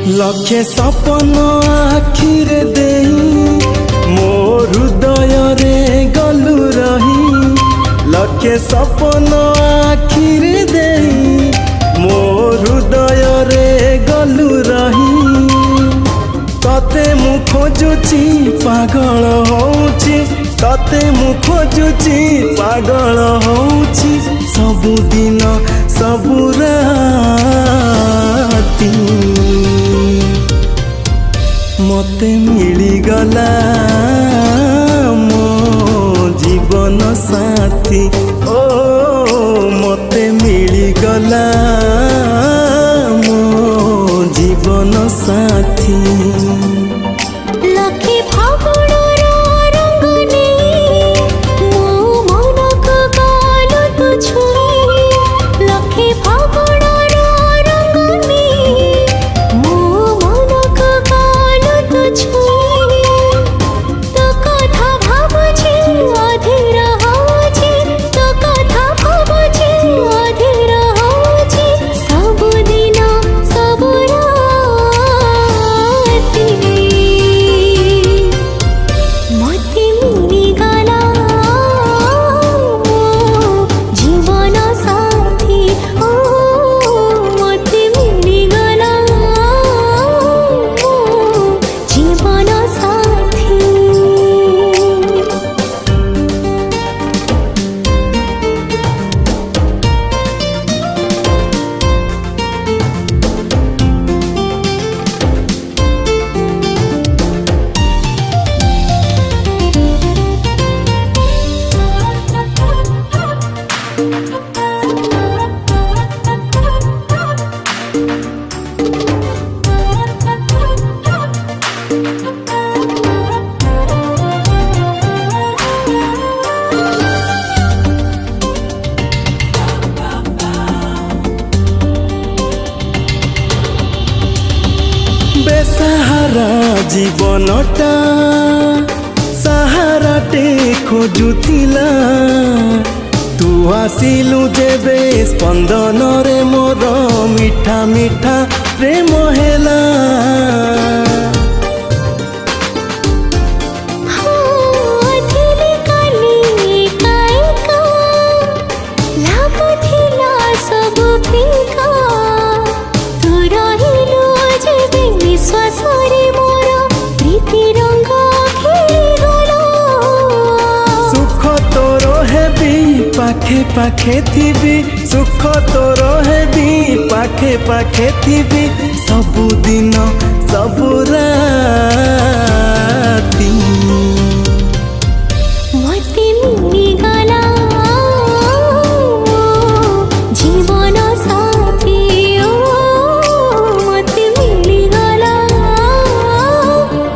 लक्षे सपन आखिरे देई मो हृदय रे गलु रही। लक्षे सपन आखिरे देई मो हृदय रे गलु रही। तते मु खोजुची पागल होउची, तते मु खोजुची पागल होउची। सबुदिन सबु राती मते मिलिगला मो जीवन साथी। ओ मते मिलिगला मो जीवन साथी। लखे फागुणर रंग नेई मो मनक गालो तु छुई। लखे फागुणर रंग नेई मो मनक गालो तु छुई। तो कथा भाबुछि अधीर होछि, तो कथा भाबुछि अधीर होछि। सबुदिन सबु राती मते मिलिगला मो जीवन साथी। ओ मते मिलिगला मो जीवन साथी। बेसहारा जीवनटा सहाराटे खोजुथिला। तू आसिलु जेबे स्पंदन रे मोर मिठा मिठा प्रेम हेला। धिली काली काइका लाଗୁଥିଲା ସବୁ ଫିକା। ତୁ ରହିଲୁ ଯେବେ ନିଶ୍ୱାସରେ ମୋର ପ୍ରୀତି ରଙ୍ଗ ଖେଳିଗଲା। सुख तोर हेबी पाखे पाखे थीबी, सुख तोर हेबी पाखे पाखे थीबी। सबुदिन सबु राती मते मिलिगला मो जीवन साथी। ओ मते मिलिगला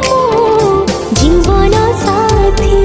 मो जीवन साथी।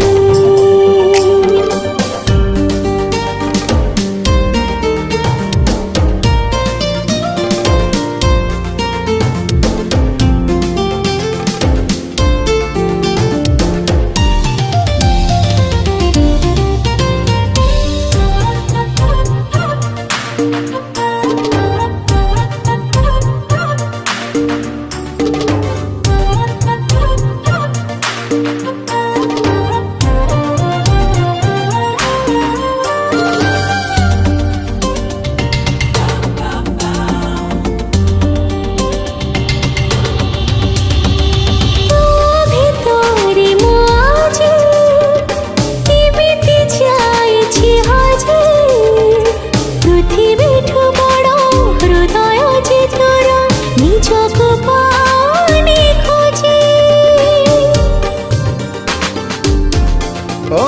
ओ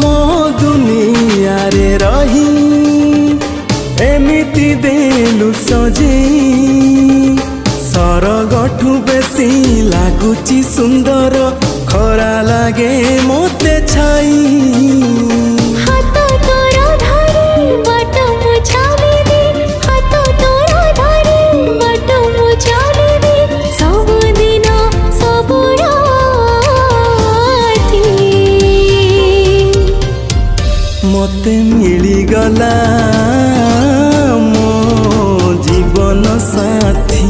मो दुनिया रे रही एमिति देलु सजी। सरगठु बेसी लागुची सुंदर खरा लागे मोते छाई। हाथ तोर धरी बाट मु चालिबी, हाथ तोर धरी बाट मु चालिबी। सबुदिन सबु राती मते मिलिगला मो जीवन साथी।